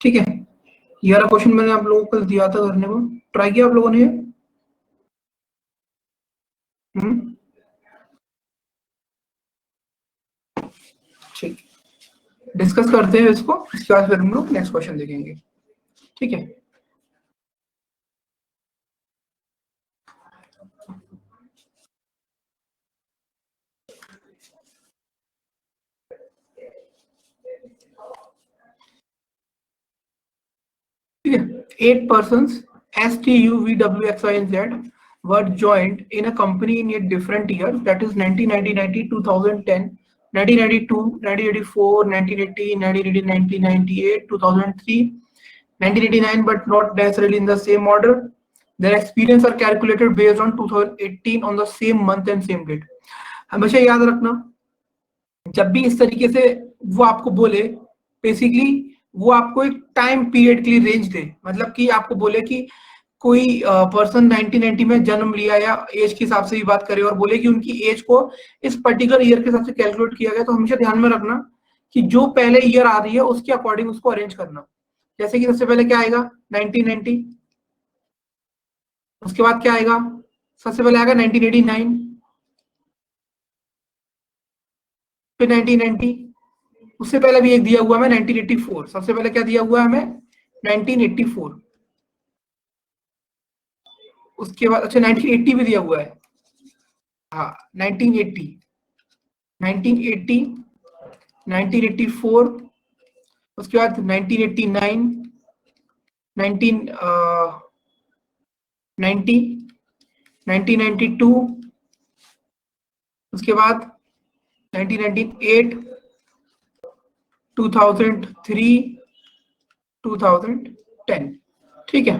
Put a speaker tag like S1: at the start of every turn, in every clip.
S1: ठीक है, ये वाला क्वेश्चन मैंने आप लोगों को कल दिया था करने को, ट्राई किया आप लोगों ने? हम्म, ठीक, डिस्कस करते हैं इसको, इसके बाद फिर हम लोग नेक्स्ट क्वेश्चन देखेंगे। ठीक है, ठीक है। 8 persons S T U V W X Y and Z were joined in a company in a different year, that is 1990, 90, 2010, 1992, 1984, 1980, 1980, 1998, 2003, 1989, but not necessarily in the same order. Their experience are calculated based on 2018 on the same month and same date. हमेशा याद रखना, जब भी इस तरीके से वो आपको बोले, बेसिकली वो आपको एक टाइम पीरियड के लिए रेंज दे, मतलब कि आपको बोले कि कोई पर्सन 1990 में जन्म लिया या एज के हिसाब से भी बात करे और बोले कि उनकी एज को इस पर्टिकुलर ईयर के हिसाब से कैलकुलेट किया गया, तो हमेशा ध्यान में रखना कि जो पहले ईयर आ रही है उसके अकॉर्डिंग उसको अरेंज करना। जैसे कि सबसे पहले क्या आएगा 1990, उसके बाद क्या आएगा, सबसे पहले आएगा 1989, फिर 1990, उससे पहले भी एक दिया हुआ है 1984, सबसे पहले क्या दिया हुआ है हमें 1984, उसके बाद अच्छा 1980 भी दिया हुआ है, हाँ 1980, 1980, 1984, उसके बाद 1989, 1990, 1992, उसके बाद 1998, 2003, 2010। ठीक है,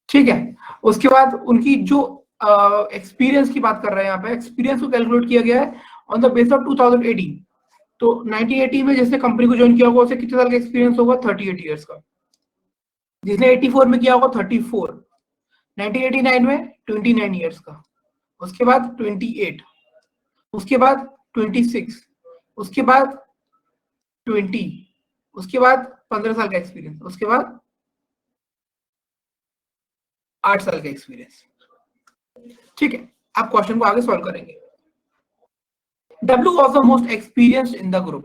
S1: ठीक है। उसके बाद उनकी जो एक्सपीरियंस की बात कर रहे हैं, यहाँ पे एक्सपीरियंस को कैलकुलेट किया गया है ऑन द बेस ऑफ 2018। तो 1980 में जिसने कंपनी को ज्वाइन किया होगा उसे कितने साल का एक्सपीरियंस होगा, 38 ईयर्स का। जिसने 84 में किया होगा 34, 1989 में 29 ईयर्स का, उसके बाद 28, उसके बाद 26, उसके बाद 20, उसके बाद 15 साल का एक्सपीरियंस, उसके बाद 8 साल का एक्सपीरियंस। ठीक है, आप क्वेश्चन को आगे सॉल्व करेंगे। W was the most experienced in the group,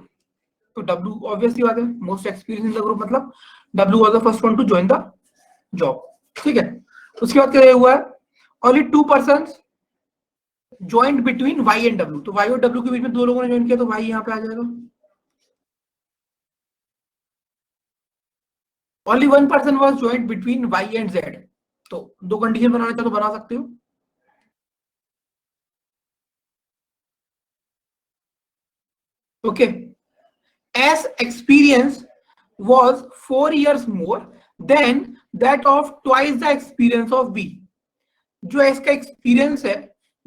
S1: तो W ऑब्वियसली बात है, most experience in the group मतलब W was the first one to join the job। ठीक है, उसके बाद क्या हुआ है, only 2 persons joint between Y and W, तो Y और W के बीच में 2 लोगों ने ज्वाइन किया, तो Y यहाँ पे आ जाएगा। Only 1 person was joined between Y and Z, तो 2 कंडीशन बनाना चाहो तो बना सकते हो। Okay, as experience was 4 years more than that of twice the experience of B, जो इसका एक्सपीरियंस है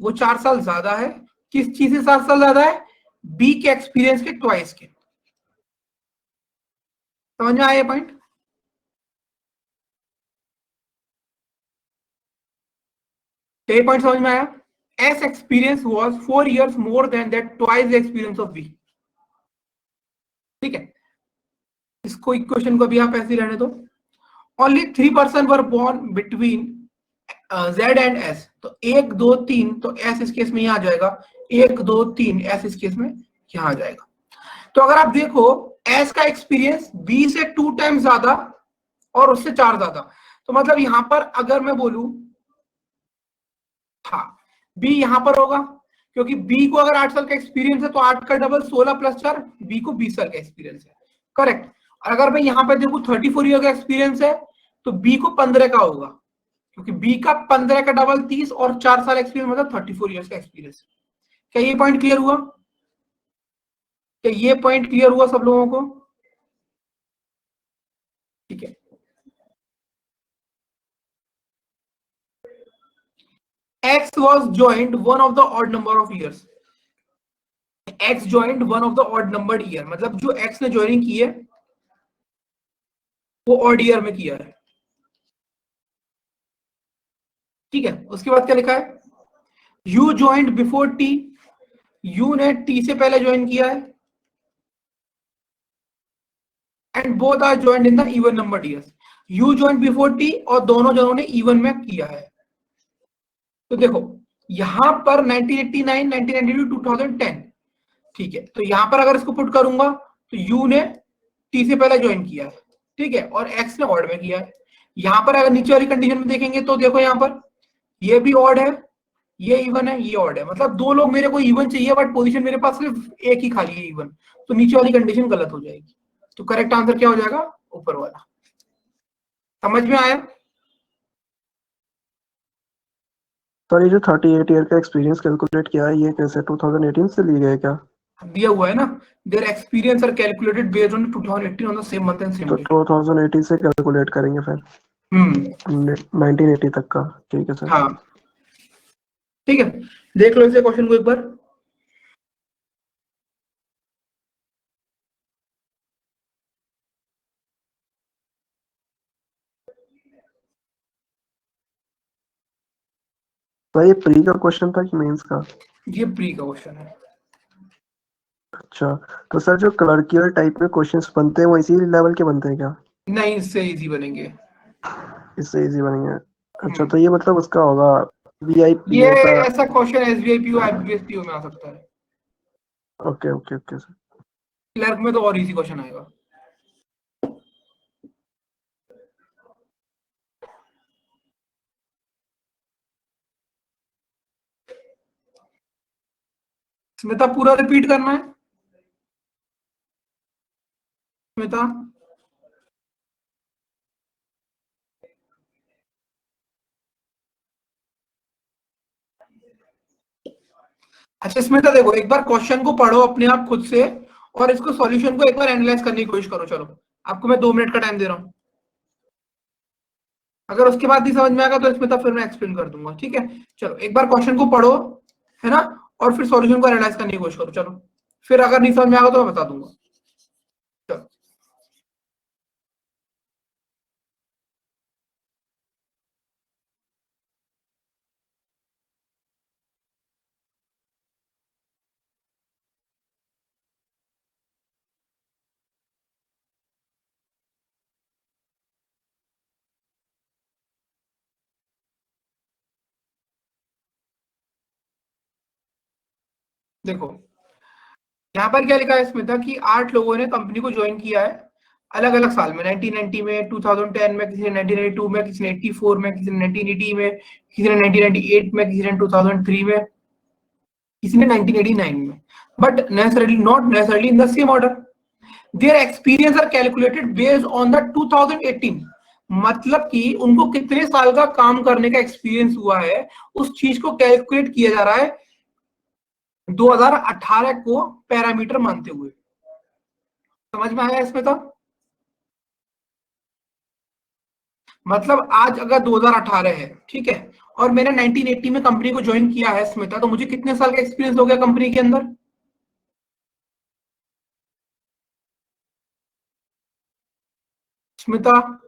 S1: वो 4 साल ज्यादा है, किस चीज से 4 साल ज्यादा है, बी के एक्सपीरियंस के ट्वाइस के। समझ में आया पॉइंट, ये पॉइंट समझ में आया। S experience was 4 years more than that twice the experience of B. ठीक है, इसको इक्वेशन को भी आप ऐसे ही रहने दो। Only 3 person were born between Z and S, तो 1 2 3, तो S इस केस में यहाँ आ जाएगा, 1 2 3 S इस केस में यहाँ आ जाएगा। तो अगर आप देखो S का एक्सपीरियंस B से 2 times ज्यादा और उससे 4 ज्यादा, तो मतलब यहां पर अगर मैं बोलूं, हाँ B यहां पर होगा, क्योंकि B को अगर 8 साल का एक्सपीरियंस है तो 8 का डबल 16 + 4, B को 20 साल का एक्सपीरियंस है, करेक्ट। और अगर मैं यहां पर देखूं 34 ईयर का एक्सपीरियंस है तो B को 15 का होगा, क्योंकि B का 15 का डबल 30 और 4 साल एक्सपीरियंस मतलब 34 ईयर्स का एक्सपीरियंस। क्या ये पॉइंट क्लियर हुआ, क्या ये पॉइंट क्लियर हुआ सब लोगों को? ठीक है, X was joined one of the odd number of years, X joined one of the odd numbered year, मतलब जो X ने ज्वाइनिंग की है वो ऑड ईयर में किया है। ठीक है, उसके बाद क्या लिखा है, U joined before T, U ने टी से पहले ज्वाइन किया है, and both are joined in the even number years. U joined before T और दोनों जनों ने इवन में किया है। तो देखो यहां पर 1989, 1992, 2010, ठीक है, तो यहां पर अगर इसको पुट करूंगा तो यू ने टी से पहले ज्वाइन किया है, ठीक है, और एक्स ने ऑड में किया है। यहां पर अगर नीचे वाली कंडीशन में देखेंगे तो देखो यहां पर ये भी ऑड है, ये इवन है, ये ऑड है, मतलब दो लोग मेरे को इवन चाहिए बट पोजीशन मेरे पास सिर्फ एक ही खाली है इवन, तो नीचे वाली कंडीशन गलत हो जाएगी। तो करेक्ट आंसर क्या हो जाएगा? ऊपर वाला। समझ में आया?
S2: सर ये जो 38 ईयर का एक्सपीरियंस कैलकुलेट किया है ये कैसे 2018 से लिए गए क्या?
S1: दिया हुआ है ना, their experience are calculated based on 2018 on the same month and same
S2: तो
S1: डेट।
S2: 2018 से कैलकुलेट करेंगे फिर 1980 तक का, ठीक है सर।
S1: हाँ ठीक है, देख लो इसे क्वेश्चन को एक बार।
S2: तो ये प्री का क्वेश्चन था कि मेंस का?
S1: ये प्री का क्वेश्चन है।
S2: अच्छा, तो सर जो क्लर्कियल टाइप में क्वेश्चंस बनते हैं वो इसी लेवल के बनते हैं क्या?
S1: नहीं, इससे इजी बनेंगे।
S2: इससे इजी बनेंगे? अच्छा, तो ये मतलब उसका होगा वीआईपी
S1: ये
S2: का।
S1: ऐसा question SBI PO IBPS PO में आ सकता है।
S2: Okay okay okay sir.
S1: Clerk में तो और इजी क्वेश्चन आएगा। स्मिता पूरा रिपीट करना है। स्मिता अच्छा स्मिता देखो एक बार क्वेश्चन को पढ़ो अपने आप खुद से और इसको सॉल्यूशन को एक बार एनालाइज करने की कोशिश करो। चलो आपको मैं 2 मिनट का टाइम दे रहा हूं, अगर उसके बाद नहीं समझ में आएगा तो स्मिता फिर मैं एक्सप्लेन कर दूंगा, ठीक है। चलो एक बार क्वेश्चन को पढ़ो, है ना, और फिर सॉल्यूशन को एनालाइज करने की कोशिश करो। चलो फिर अगर नहीं समझ में आएगा तो मैं बता दूंगा। चलो देखो यहाँ पर क्या लिखा है स्मिता कि 8 लोगों ने कंपनी को ज्वाइन किया है अलग अलग साल में, 1990 में, 2010 में, किसी ने 1992 में, किसी ने 84 में, किसी ने 1980 में, किसी ने 1998 में, किसी ने 2003 में, किसी ने 1989 में, but necessarily not necessarily in the same order. Their experience are calculated based on the 2018, मतलब कि उनको कितने साल का काम करने का एक्सपीरियंस हुआ है उस चीज को कैलकुलेट किया जा रहा है 2018 को पैरामीटर मानते हुए। समझ में आया इसमें? तो मतलब आज अगर 2018 है, ठीक है, और मैंने 1980 में कंपनी को ज्वाइन किया है स्मिता, तो मुझे कितने साल का एक्सपीरियंस हो गया कंपनी के अंदर? स्मिता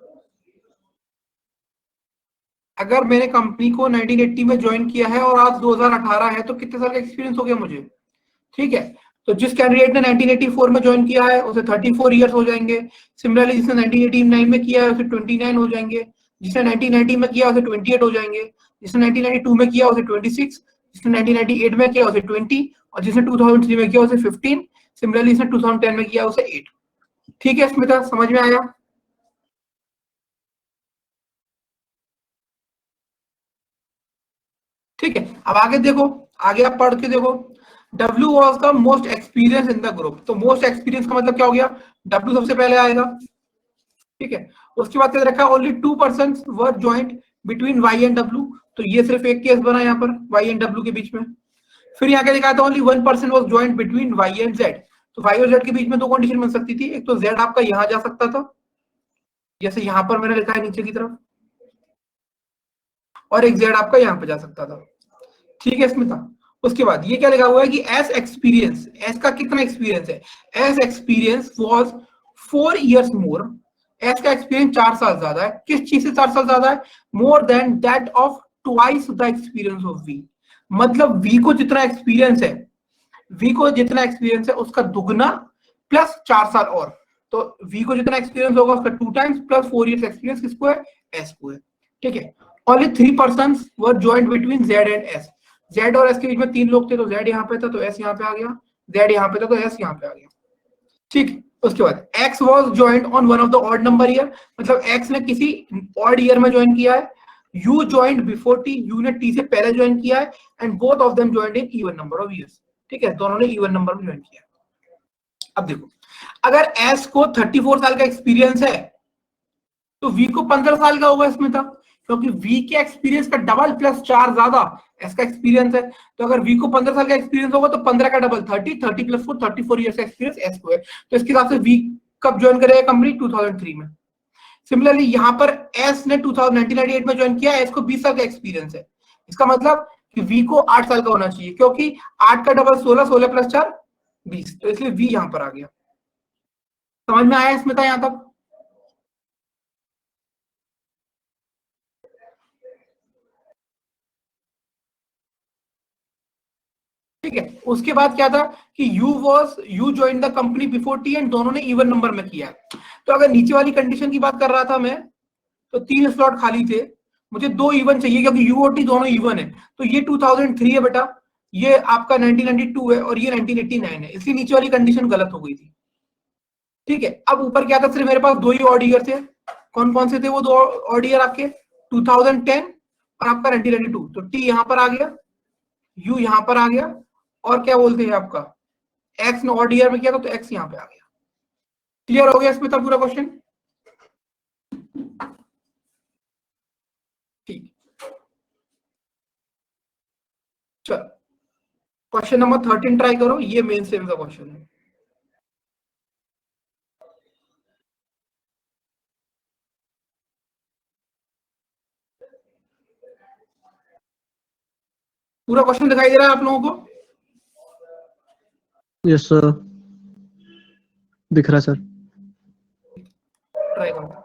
S1: अगर मैंने कंपनी को 1980 में ज्वाइन किया है और आज 2018 है तो कितने साल का एक्सपीरियंस हो गया मुझे? ठीक है, तो जिस कैंडिडेट ने 1984 में ज्वाइन किया है उसे 34 इयर्स हो जाएंगे। सिमिलरली जिसने 1989 में किया है उसे 29 हो जाएंगे। जिसने 1990 में किया उसे 28 हो जाएंगे। जिसने 1992 में किया उसे 26, जिसने 1998 में किया उसे 20 और जिसने 2003 में किया उसे 15। सिमिलरली जिसने 2010 में किया उसे 8। ठीक है स्मिता, समझ में आया? ठीक है, अब आगे देखो, आगे आप पढ़ के देखो। W was the most experienced in the group, तो मोस्ट एक्सपीरियंस का मतलब क्या हो गया? W सबसे पहले आएगा, ठीक है। उसके बाद क्या रखा? Only 2 person were joint between Y and W, तो ये सिर्फ एक केस बना यहाँ पर Y एंड W के बीच में। फिर यहाँ क्या लिखा था? Only 1 person was joint between Y and Z, तो Y और Z के बीच में दो कंडीशन बन सकती थी, एक तो Z आपका यहाँ जा सकता था जैसे यहाँ पर मैंने लिखा है नीचे की तरफ, और एक Z आपका यहाँ पे जा सकता था, ठीक है स्मिता। उसके बाद ये क्या लिखा हुआ है कि एस एक्सपीरियंस, एस का कितना एक्सपीरियंस है? S experience was 4 years more, S का एक्सपीरियंस 4 साल ज्यादा है। किस चीज से 4 साल ज्यादा है? More than that of twice the experience of V, मतलब वी को जितना एक्सपीरियंस है, वी को जितना एक्सपीरियंस है उसका दुगना प्लस 4 साल और, तो वी को जितना एक्सपीरियंस होगा उसका 2 टाइम्स प्लस 4 इयर्स एक्सपीरियंस किसको है, एस को है। ठीक है, only 3 persons were joint between Z and S. Z और एस के बीच में 3 लोग थे, तो जेड यहाँ पे था तो एस यहाँ पे आ गया, जेड यहाँ पे था तो एस यहाँ पे आ गया। ठीक, उसके बाद x was joined on one of the odd number year, मतलब x ने किसी odd year में ज्वाइन किया है, u joined before t, u ने t से पहले ज्वाइन किया है, and both of them joined in even number of years। ठीक है, दोनों ने even नंबर में ज्वाइन किया। अब देखो, अगर s को 34 साल का एक्सपीरियंस है तो v को 15 साल का होगा इसमें था, क्योंकि v के एक्सपीरियंस का डबल प्लस 4 ज्यादा s का एक्सपीरियंस है। तो अगर v को 15 साल का एक्सपीरियंस होगा तो 15 का डबल 30, 30 प्लस 4 34 ईयर्स का एक्सपीरियंस s को है। तो इसके हिसाब से v कब ज्वाइन करेगा कंपनी, 2003 में। सिमिलरली यहाँ पर s ने 1998 में ज्वाइन किया, s को 20 साल का एक्सपीरियंस है, इसका मतलब कि v को 8 साल का होना चाहिए, क्योंकि 8 का डबल 16, 16 प्लस 4 20, तो इसलिए v यहाँ पर आ गया। समझ में आया स्मिता यहाँ तक? ठीक है, उसके बाद क्या था कि you join the company before T and दोनों ने इवन नंबर में किया। तो अगर नीचे वाली कंडीशन की बात कर रहा था मैं, तो 3 स्लॉट खाली थे, मुझे 2 इवन चाहिए क्योंकि यू और टी दोनों इवन है। तो ये 2003 है बेटा, ये आपका 1992 है और ये 1989 है, इसलिए नीचे वाली कंडीशन गलत हो गई थी। ठीक है, अब ऊपर क्या था, सिर्फ मेरे पास 2 ही ऑड ईयर थे। कौन कौन से थे वो 2 ऑड ईयर आपके, 2010 और आपका 1992। तो टी यहां पर आ गया, यू यहां पर आ गया, और क्या बोलते हैं आपका एक्स ने ऑड ईयर में किया था तो एक्स यहां पे आ गया। क्लियर हो गया इसमें था पूरा क्वेश्चन? ठीक, चलो क्वेश्चन नंबर 13 ट्राई करो, ये मेन सेम का क्वेश्चन है। पूरा क्वेश्चन दिखाई दे रहा है आप लोगों को?
S2: यस सर, दिख रहा है सर।
S1: ट्राई करो।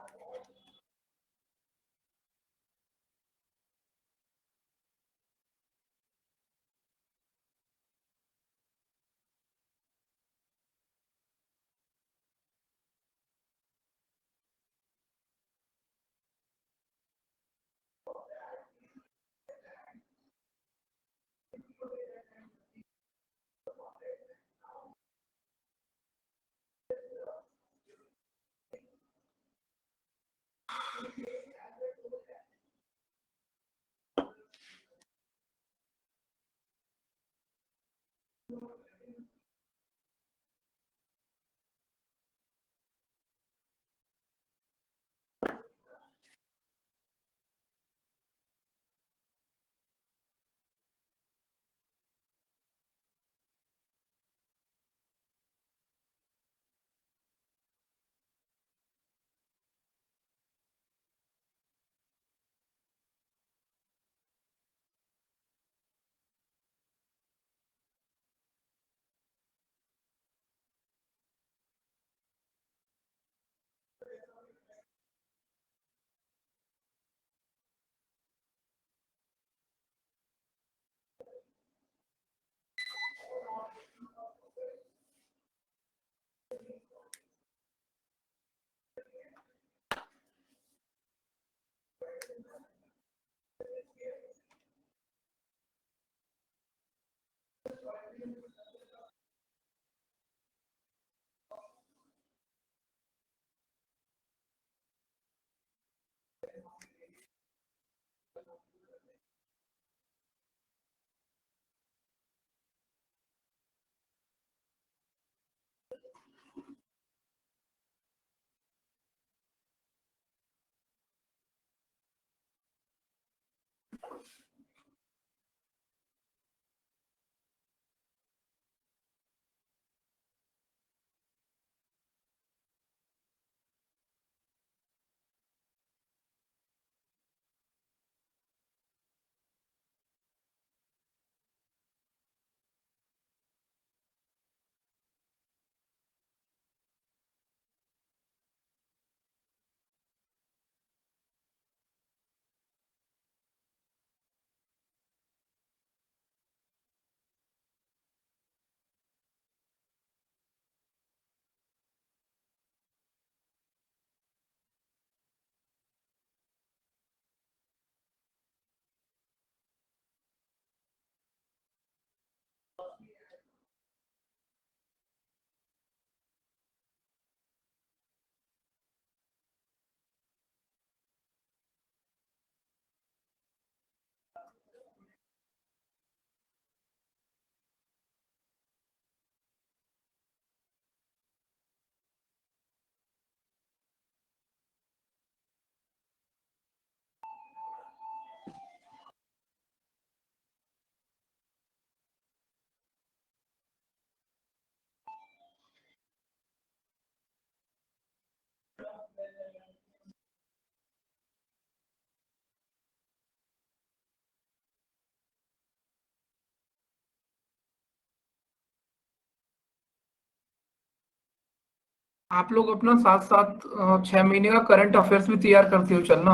S1: आप लोग अपना साथ साथ 6 महीने का करंट अफेयर्स भी तैयार करते हो चलना,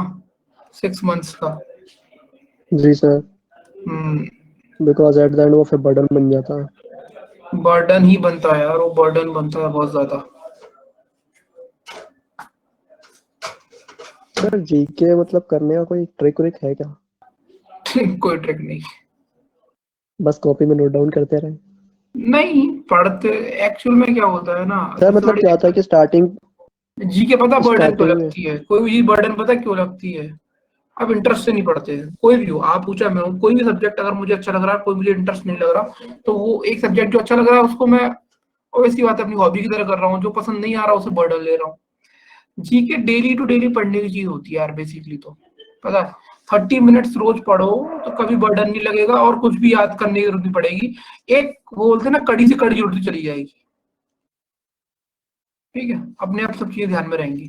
S1: 6 मंथ्स का।
S2: जी sir,
S1: hmm.
S2: Because at the end वो फिर बर्डन बन जाता है।
S1: बर्डन ही बनता है यार, वो बर्डन बनता है बहुत ज्यादा।
S2: सर जीके मतलब करने का कोई ट्रिक व्रिक है क्या?
S1: कोई ट्रिक नहीं।
S2: बस कॉपी में नोट डाउन करते रहे?
S1: नहीं पढ़ते, एक्चुअल में क्या होता है ना,
S2: सर
S1: सबसे
S2: मतलब
S1: बड़ी
S2: क्या होता है कि
S1: दिक्कत,
S2: स्टार्टिंग
S1: जी के पता बर्डन क्यों
S2: स्टार्टिंग में।
S1: लगती है, कोई भी चीज बर्डन पता क्यों लगती है? आप इंटरेस्ट से नहीं पढ़ते हैं, कोई भी हो, आप पूछा मैं हूँ, कोई भी सब्जेक्ट अगर मुझे अच्छा लग रहा है, कोई मुझे इंटरेस्ट नहीं लग रहा, तो वो एक सब्जेक्ट जो अच्छा लग रहा है उसको मैं ऑब्वियसली बात है अपनी हॉबी की तरह कर रहा हूँ, जो पसंद नहीं आ रहा उसे बर्डन ले रहा हूँ। जीके डेली टू डेली पढ़ने की चीज होती है यार बेसिकली, तो पता है 30 मिनट्स रोज पढ़ो तो कभी बर्डन नहीं लगेगा और कुछ भी याद करने की जरूरत नहीं पड़ेगी। एक वो बोलते हैं ना, कड़ी से कड़ी जुड़ती चली जाएगी। ठीक है, अपने आप सब चीजें ध्यान में रहेंगी।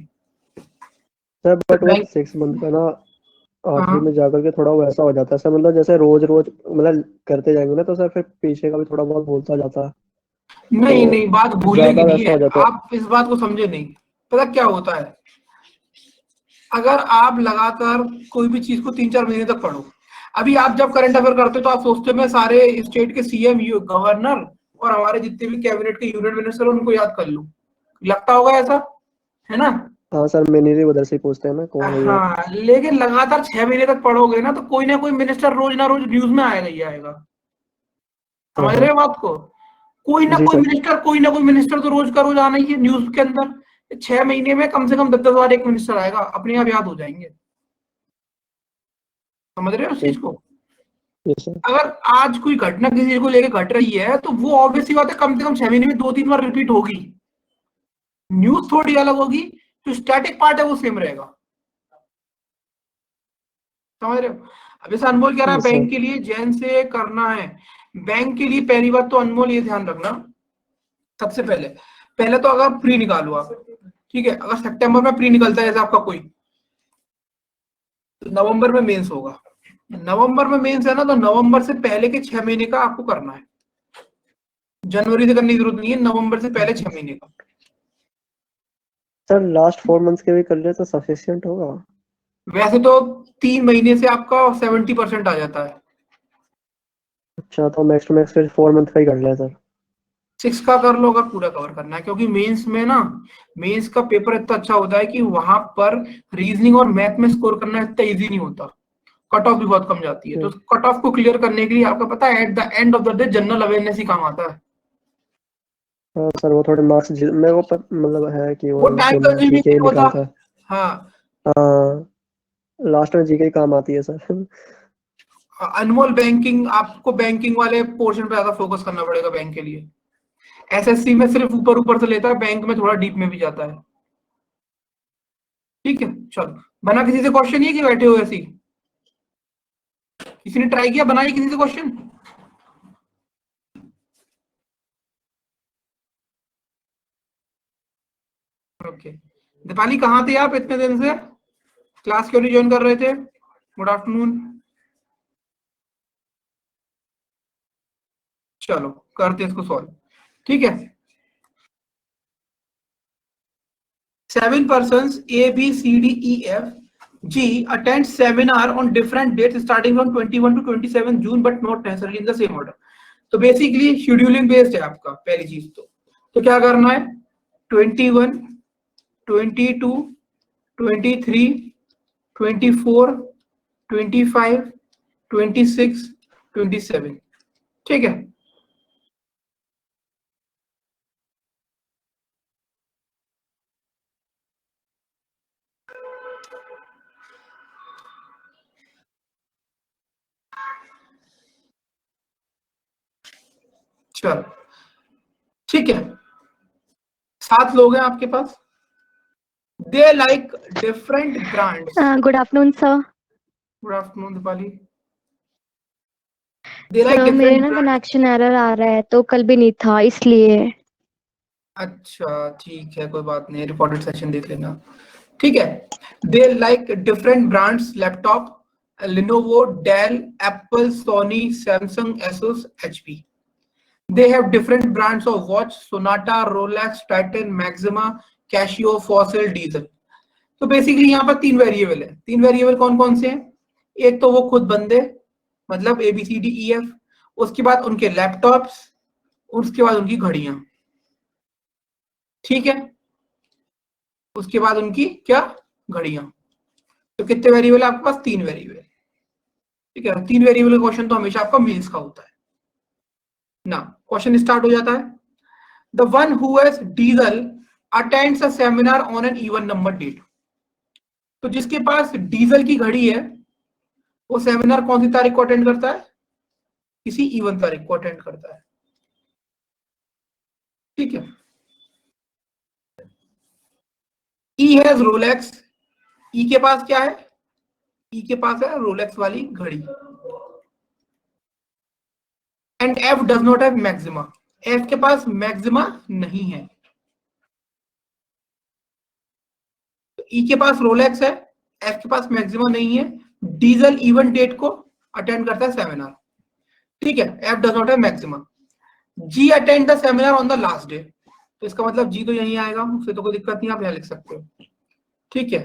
S2: सर बट वो
S1: बैंक।
S2: 6 मंथ का ना आखिरी में
S1: हाँ
S2: जाकर के थोड़ा वैसा हो जाता है सर, मतलब जैसे रोज रोज मतलब करते जाएंगे ना तो सर फिर पीछे का भी थोड़ा बहुत भूलता जाता है,
S1: नहीं
S2: तो
S1: नहीं, बात भूलने की
S2: ज्यादा
S1: नहीं
S2: वैसा
S1: है,
S2: हो जाता है।
S1: आप इस बात को समझे नहीं। पता क्या होता है, अगर आप लगातार कोई भी चीज को 3-4 महीने तक पढ़ो, अभी आप जब करंट अफेयर करते हो तो आप सोचते हो मैं सारे स्टेट के सीएम, गवर्नर और हमारे जितने भी कैबिनेट के यूनियन मिनिस्टर उनको याद कर लूं, लगता होगा ऐसा, है ना?
S2: हाँ सर, मैंने भी उधर से ही पूछते हैं ना कौन है ये।
S1: हाँ, लेकिन लगातार 6 महीने तक पढ़ोगे ना तो कोई ना कोई मिनिस्टर रोज आएगा ही आएगा।
S2: हाँ
S1: समझ रहे
S2: हाँ।
S1: हो बात को?
S2: जी सर।
S1: कोई ना कोई मिनिस्टर तो रोज का रोज आना ही है न्यूज के अंदर। 6 महीने में कम से कम 10-10 बार एक मिनिस्टर आएगा, अपने आप याद हो जाएंगे। समझ रहे हो उस चीज
S2: ठीक।
S1: को?
S2: जी सर।
S1: अगर आज कोई घटना किसी को लेके घट रही है तो वो ऑब्वियसली बात है कम से कम 6 महीने में 2-3 बार रिपीट होगी। न्यूज थोड़ी अलग होगी, जो स्टैटिक पार्ट है वो सेम रहेगा। समझ रहे हो? अब जैसे अनमोल कह रहा है
S2: जी सर।
S1: बैंक के लिए जैन से करना है, बैंक के लिए पहली बात तो अनमोल ये ध्यान रखना, सबसे पहले पहले तो अगर प्री निकालो आप, ठीक है, अगर सितंबर में प्री निकलता है जैसे आपका कोई, तो नवंबर में मेंस होगा। नवंबर में मेंस है ना, तो नवंबर से पहले के 6 महीने का आपको करना है। जनवरी से करने की जरूरत नहीं है, नवंबर से पहले 6 महीने का।
S2: सर लास्ट 4 मंथ्स के भी कर ले तो सफिशियंट होगा?
S1: वैसे तो 3 महीने से आपका 70% आ जाता है।
S2: अच्छा, तो मैक्स टू मैक्स फिर 4 मंथ का ही कर लिया सर।
S1: 6 का कर लो अगर पूरा कवर करना है, क्योंकि मेंस में ना, मेंस का पेपर इतना अच्छा होता है कि वहां पर रीजनिंग और मैथ में स्कोर करना इतना इजी नहीं होता, कट ऑफ भी बहुत कम जाती है। तो कट ऑफ को क्लियर करने के लिए आपका पता है at the end of the day general awareness ही काम आता है।
S2: हाँ सर, वो थोड़े मार्क्स मेरे को मतलब है कि
S1: वो
S2: वो
S1: टाइम
S2: जिन
S1: कंज्यूमिंग
S2: जीके
S1: नहीं होता।
S2: निकालता है।
S1: हाँ।
S2: हाँ, लास्ट में जीके ही काम आती है सर।
S1: अनमोल बैंकिंग, आपको बैंकिंग वाले पोर्शन पे ज्यादा फोकस करना पड़ेगा बैंक के लिए। एसएससी में सिर्फ ऊपर ऊपर से लेता है, बैंक में थोड़ा डीप में भी जाता है। ठीक है, चलो। बना किसी से क्वेश्चन ये कि बैठे हो ऐसी? किसी ने ट्राई किया, बनाई किसी से क्वेश्चन? ओके। दीपाली कहाँ थे आप इतने दिन से? क्लास क्यों नहीं ज्वाइन कर रहे थे? Good afternoon. चलो करते हैं इसको सॉल्व। ठीक है। 7 persons A, B, C, D, E, F, G attend seminar on different dates starting from 21 to 27 June but not necessarily in the same order. तो बेसिकली शेड्यूलिंग बेस्ड है आपका, पहली चीज तो क्या करना है, 21, 22, 23, 24, 25, 26, 27। ठीक है। चलो ठीक है, 7 लोग हैं आपके पास। They like different brands.
S3: Good afternoon sir.
S1: Good afternoon Deepali. They like
S3: sir मेरे
S1: डिफरेंट
S3: ना
S1: ब्रांड्स।
S3: कनेक्शन एरर आ रहा है तो कल भी नहीं था इसलिए।
S1: अच्छा ठीक है, कोई बात नहीं, रिकॉर्डेड सेशन देख लेना। ठीक है। They like different brands laptop, Lenovo, Dell, Apple, Sony, Samsung, Asus, HP. They have different brands of watch: Sonata, Rolex, Titan, Maxima, cashew, fossil, diesel. तो बेसिकली यहाँ पर 3 वेरिएबल है। 3 वेरिएबल कौन कौन से हैं? एक तो वो खुद बंदे, मतलब ABCDEF, उसके बाद उनके लैपटॉप्स, उसके बाद उनकी घड़ियां, ठीक है, उसके बाद उनकी क्या, घड़ियां। तो कितने वेरिएबल है आपके पास? 3 वेरिएबल, ठीक है। 3 वेरिएबल का क्वेश्चन तो हमेशा आपका मेंस का होता है ना। क्वेश्चन स्टार्ट हो जाता है। The one who has diesel attends a seminar on an even number date. तो जिसके पास डीजल की घड़ी है वो सेमिनार कौन सी तारीख को अटेंड करता है? किसी इवन तारीख को अटेंड करता है, ठीक है। ई हैज रोलेक्स, ई के पास क्या है? ई के पास है रोलेक्स वाली घड़ी। And F does not have maxima, F के पास मैक्सिमा नहीं है। तो ई के पास रोलेक्स है, एफ के पास मैक्सिमा नहीं है, डीजल इवन डेट को अटेंड करता है सेमिनार, ठीक है। F does not have Maxima. G attend the seminar on the last day, तो इसका मतलब जी तो यहीं आएगा, उससे तो कोई दिक्कत नहीं, आप यहां लिख सकते हो, ठीक है।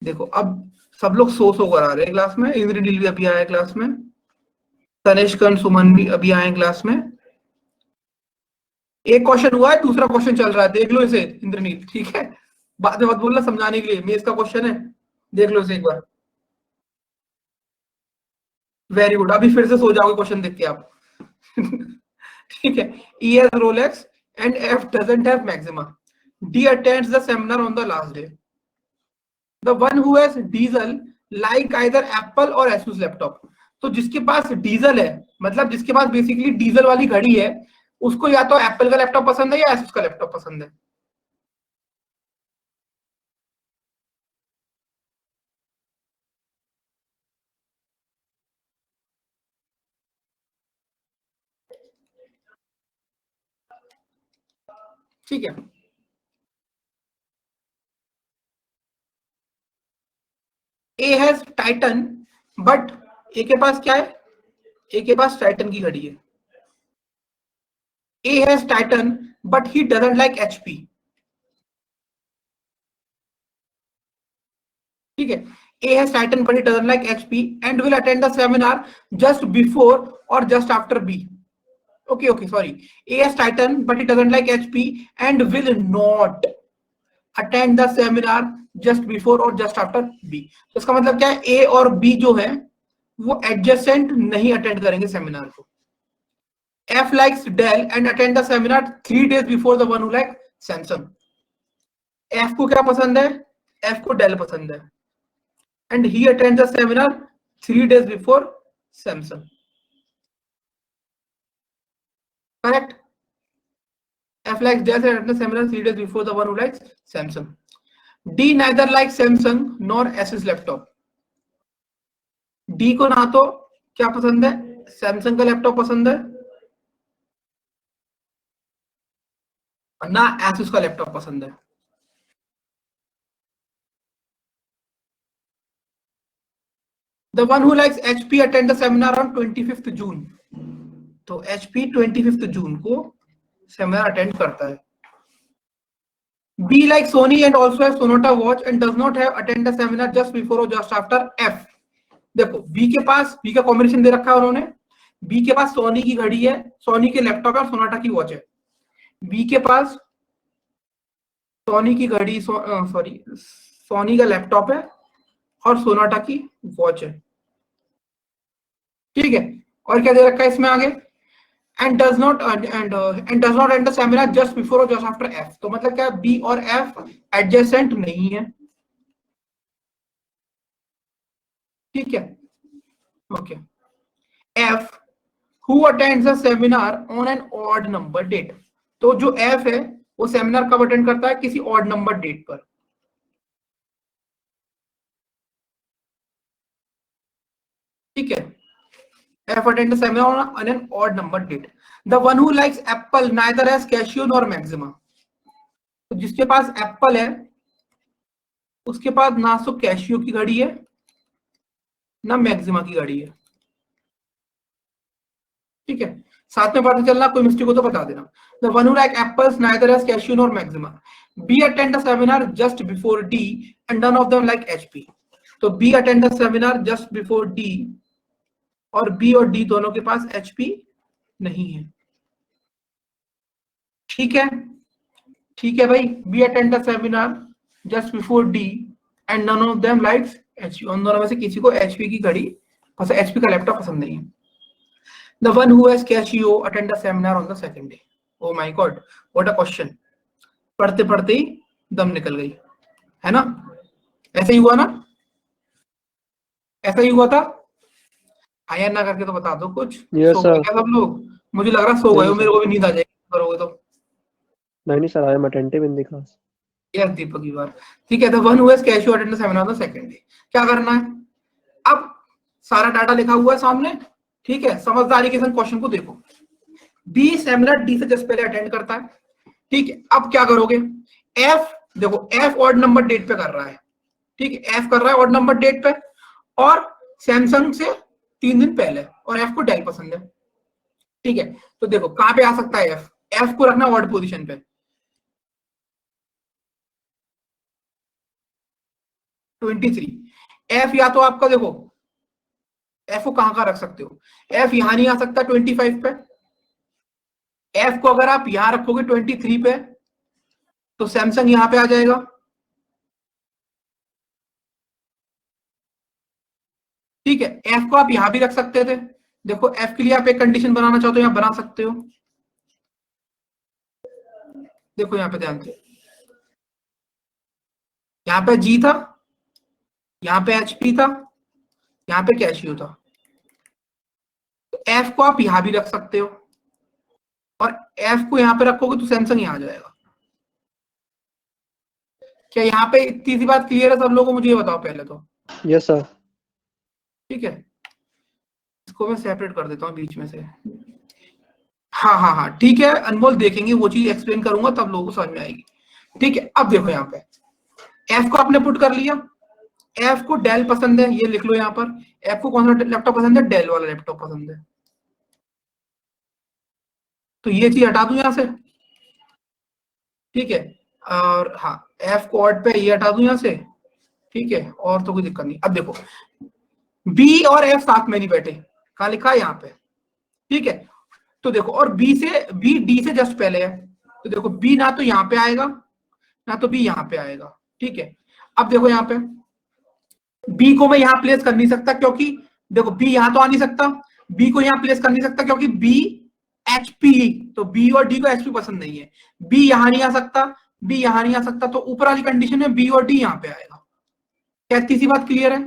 S1: देखो अब सब लोग सो कर आ रहे हैं क्लास में। इंद्रनील भी अभी आया क्लास में, तनिष्क, सुमन भी अभी आए क्लास में। एक क्वेश्चन हुआ है, दूसरा क्वेश्चन चल रहा है, देख लो इसे इंद्रनील, ठीक है। बाद में मत बोलना, समझाने के लिए मेज का क्वेश्चन है, देख लो इसे एक बार। वेरी गुड, अभी फिर से सो जाओगे क्वेश्चन देख के आप। ठीक है। E has Rolex and F doesn't have Maxima. D attends the seminar on the last day. The one who has Diesel like either Apple or Asus laptop. तो जिसके पास डीजल है, मतलब जिसके पास बेसिकली डीजल वाली घड़ी है, उसको या तो एप्पल का लैपटॉप पसंद है या एसूस का लैपटॉप पसंद है। ठीक है। ए हैज टाइटन, बट ए के पास क्या है? ए के पास टाइटन की घड़ी है। A has Titan but he doesn't like HP, ठीक है। A has Titan but he doesn't like HP and will attend the seminar just before or just after B. okay, sorry. A has Titan but he doesn't like HP and will not attend the seminar just before or just after B। तो इसका मतलब क्या है? A और B जो है वो adjacent नहीं अटेंड करेंगे सेमिनार को। F likes Dell and attend the seminar 3 days before the one who like Samsung। F को क्या पसंद है? F को Dell पसंद है and he attends the seminar 3 days before Samsung, correct। F likes Dell and attends the seminar 3 days before the one who likes Samsung। D neither likes Samsung nor Asus laptop। D को ना तो क्या पसंद है? Samsung का laptop पसंद है, ना Asus का लैपटॉप पसंद है। The one who likes HP attend the seminar on 25th June। तो HP 25th जून को सेमिनार अटेंड करता है। B like Sony and also has Sonata watch and does not have attend the seminar just before or just after F। देखो B के पास, B का combination दे रखा है उन्होंने। B के पास सोनी की घड़ी है, सोनी के लैपटॉप है और सोनाटा की वॉच है। B के पास सोनी की घड़ी, सॉरी सोनी का लैपटॉप है और सोनाटा की वॉच है, ठीक है। और क्या दे रखा है इसमें आगे? and does not end the seminar just before or just after F। तो मतलब क्या? B और F adjacent नहीं है, ठीक है, okay. F who attends the seminar on an odd number date। तो जो F है वो सेमिनार कब अटेंड करता है? किसी ऑड नंबर डेट पर, ठीक है। F attend the seminar on an odd number date। The one who likes Apple neither has Casio nor Maxima। तो जिसके पास एप्पल है उसके पास ना तो कैशियो की घड़ी है ना मैक्सिमा की घड़ी है, ठीक है। साथ में पढ़ते चलना, कोई मिस्टेक हो तो बता देना। The one who like apples neither has cashew nor Maxima, B attend the seminar just before D and none of them like HP. तो B attend the seminar just before D, और B और D दोनों के पास HP नहीं है। ठीक है, ठीक है भाई, B attend the seminar just before D and none of them likes HP, उन दोनों में से किसी को एचपी की घड़ी पसंद, एचपी का लैपटॉप पसंद नहीं है। The one who has Casio attend the seminar on the second day. Oh my God, what a question, पढ़ते पढ़ते ही दम निकल गई, है ना? ऐसा ही हुआ ना, ऐसा ही हुआ था। हाँ यार, ना करके तो बता दो कुछ।
S2: Yes,
S1: सो गए
S2: sir.
S1: क्या सब लोग? मुझे लग रहा सो गए हो, मेरे को भी नींद आ जाएगी करोगे तो।
S2: नहीं sir, I am attentive in the class.
S1: Yes Deepak की बार, ठीक है। The one who has Casio attend the seminar on the second day. क्या करना है, अब सारा डाटा लिखा हुआ है सामने, ठीक है, समझदारी के संग क्वेश्चन को देखो। बी सेमिनार डी से जस्ट पहले अटेंड करता है, ठीक है। अब क्या करोगे, एफ देखो, एफ ऑड नंबर डेट पे कर रहा है, ठीक है, एफ कर रहा है ऑड नंबर डेट पे, और सैमसंग से 3 दिन पहले, और एफ को डेल पसंद है, ठीक है। तो देखो कहां पे आ सकता है एफ, एफ को रखना ऑड पोजीशन पे, 23। एफ या तो आपका देखो, एफ को कहां रख सकते हो, एफ यहां नहीं आ सकता 25 पे, एफ को अगर आप यहां रखोगे 23 पे तो सैमसंग यहां पे आ जाएगा, ठीक है। एफ को आप यहां भी रख सकते थे, देखो एफ के लिए आप एक कंडीशन बनाना चाहते हो, यहां बना सकते हो, देखो यहां पे ध्यान से, यहां पे जी था, यहां पे एचपी था, यहां पे कैशियो था, तो एफ को आप यहां भी रख सकते हो, और एफ को यहां पे रखोगे तो सैमसंग यहां आ जाएगा। क्या यहाँ पे इतनी सी बात क्लियर है सब लोगों को? मुझे ये बताओ पहले तो।
S2: Yes sir.
S1: ठीक है, इसको मैं सेपरेट कर देता हूँ बीच में से। हाँ हाँ हाँ ठीक है अनमोल, देखेंगे वो चीज, एक्सप्लेन करूंगा तब लोगों को समझ में आएगी। ठीक है, अब देखो यहाँ पे एफ को आपने पुट कर लिया, एफ को डेल पसंद है, ये लिख लो यहाँ पर। एफ को कौन सा लैपटॉप पसंद है? डेल वाला लैपटॉप पसंद है, तो ये चीज हटा दूं यहाँ से, ठीक है। और हाँ, एफ को ऑड पे ये हटा दूं यहाँ से, ठीक है, और तो कोई दिक्कत नहीं। अब देखो बी और एफ साथ में नहीं बैठे, कहाँ लिखा है? यहाँ पे, ठीक है। तो देखो, और बी डी से जस्ट पहले है, तो देखो बी ना तो यहाँ पे आएगा ना तो बी यहाँ पे आएगा, ठीक है। अब देखो यहाँ पे बी को मैं यहाँ प्लेस कर नहीं सकता, क्योंकि देखो बी यहाँ तो आ नहीं सकता, बी को यहाँ प्लेस कर नहीं सकता क्योंकि बी एचपी, तो बी और डी को एचपी पसंद नहीं है। बी यहाँ नहीं आ सकता, बी यहाँ नहीं आ सकता, तो ऊपर वाली कंडीशन में बी और डी यहाँ पे आएगा। क्या इतनी सी बात क्लियर है?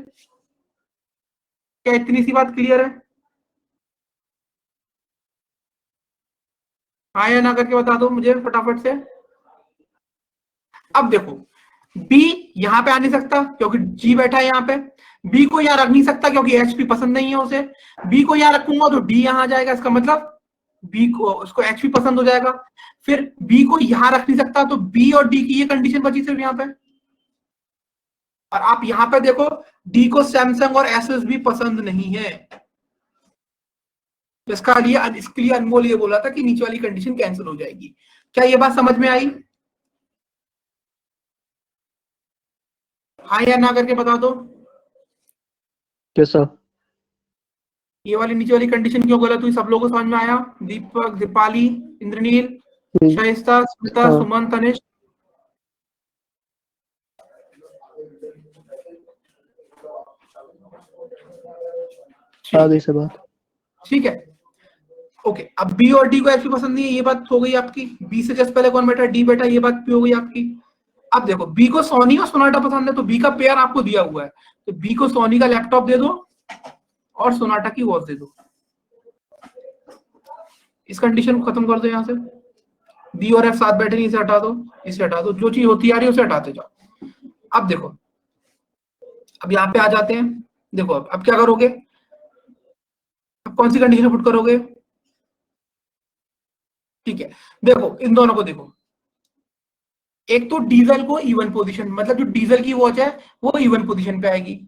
S1: क्या इतनी सी बात क्लियर है? हाँ या ना करके बता दो मुझे फटाफट से। अब देखो बी यहां पे आ नहीं सकता क्योंकि जी बैठा है यहाँ पे, बी को यहां रख नहीं सकता क्योंकि एचपी पसंद नहीं है उसे, बी को यहां रखूंगा तो डी यहां आ जाएगा, इसका मतलब बी को, उसको एचपी पसंद हो जाएगा। फिर बी को यहां रख नहीं सकता, तो बी और डी की ये कंडीशन बची सिर्फ यहाँ पे। और आप यहां पे देखो डी को सैमसंग और एसएस भी पसंद नहीं है, इसके लिए अनमोल ये बोला था कि नीचे वाली कंडीशन कैंसिल हो जाएगी। क्या ये बात समझ में आई? हाँ या ना करके बता दो।
S2: Yes sir.
S1: ये वाली नीचे वाली कंडीशन क्यों गलत हुई, सब लोगों को समझ में आया? दीपक, दीपाली, इंद्रनील, शाइस्ता, स्मिता,
S2: हाँ।
S1: सुमन, तनिष।
S2: आगे से बात।
S1: ठीक है, ओके। अब बी और डी को एचपी पसंद नहीं है, ये बात हो गई आपकी। बी से जस्ट पहले कौन बैठा? डी बैठा, ये बात भी हो गई आपकी। अब देखो बी को सोनी और सोनाटा पसंद है, तो बी का पेयर आपको दिया हुआ है, तो बी को सोनी का लैपटॉप दे दो और सोनाटा की वॉच दे दो। इस कंडीशन को खत्म कर दो यहाँ से। बी और एफ साथ बैठे नहीं, इसे हटा दो, इसे हटा दो, जो चीज होती आ रही है उसे हटाते जाओ। अब देखो, अब यहाँ पे आ जाते हैं। देखो अब क्या करोगे, अब कौन सी कंडीशन पुट करोगे? ठीक है, देखो इन दोनों को देखो, एक तो डीजल को इवन पोजीशन, मतलब जो डीजल की वॉच है वो इवन पोजीशन पे आएगी,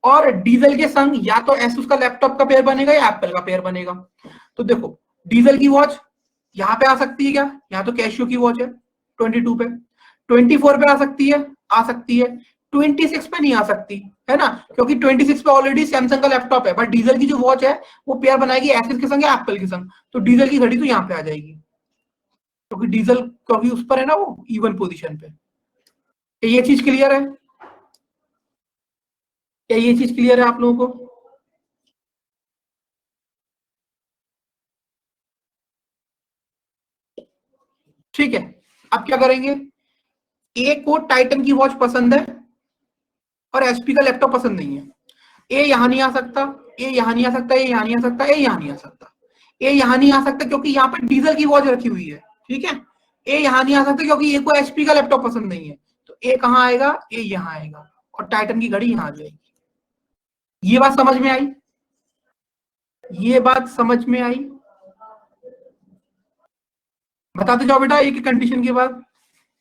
S1: और डीजल के संग या तो एसुस का लैपटॉप का पेयर बनेगा या एप्पल का पेयर बनेगा। तो देखो डीजल की वॉच यहाँ पे आ सकती है क्या? यहाँ तो कैशियो की वॉच है 22 पे, 24 पे आ सकती है, 26 पे नहीं आ सकती है ना, क्योंकि 26 पे ऑलरेडी सैमसंग का लैपटॉप है। बट डीजल की जो वॉच है वो पेयर बनाएगी एसिस के संग या एप्पल के संग, तो डीजल की घड़ी तो यहाँ पे आ जाएगी, क्योंकि डीजल क्योंकि उस पर है ना वो इवन पोजीशन पे। ये चीज क्लियर है? क्या ये चीज क्लियर है आप लोगों को? ठीक है, अब क्या करेंगे, ए को टाइटन की वॉच पसंद है और एचपी का लैपटॉप पसंद नहीं है। ए यहां नहीं आ सकता, ए यहां नहीं आ सकता, ए यहां नहीं आ सकता, ए यहां नहीं आ सकता, ए यहां नहीं आ सकता क्योंकि यहाँ पर डीजल की वॉच रखी हुई है। ठीक है, ए यहां नहीं आ सकता क्योंकि ए को एचपी का लैपटॉप पसंद नहीं है। तो ए कहां आएगा, ए यहां आएगा और टाइटन की घड़ी यहां आ जाएगी। ये बात समझ में आई? ये बात समझ में आई? बताते जाओ बेटा एक कंडीशन के बाद।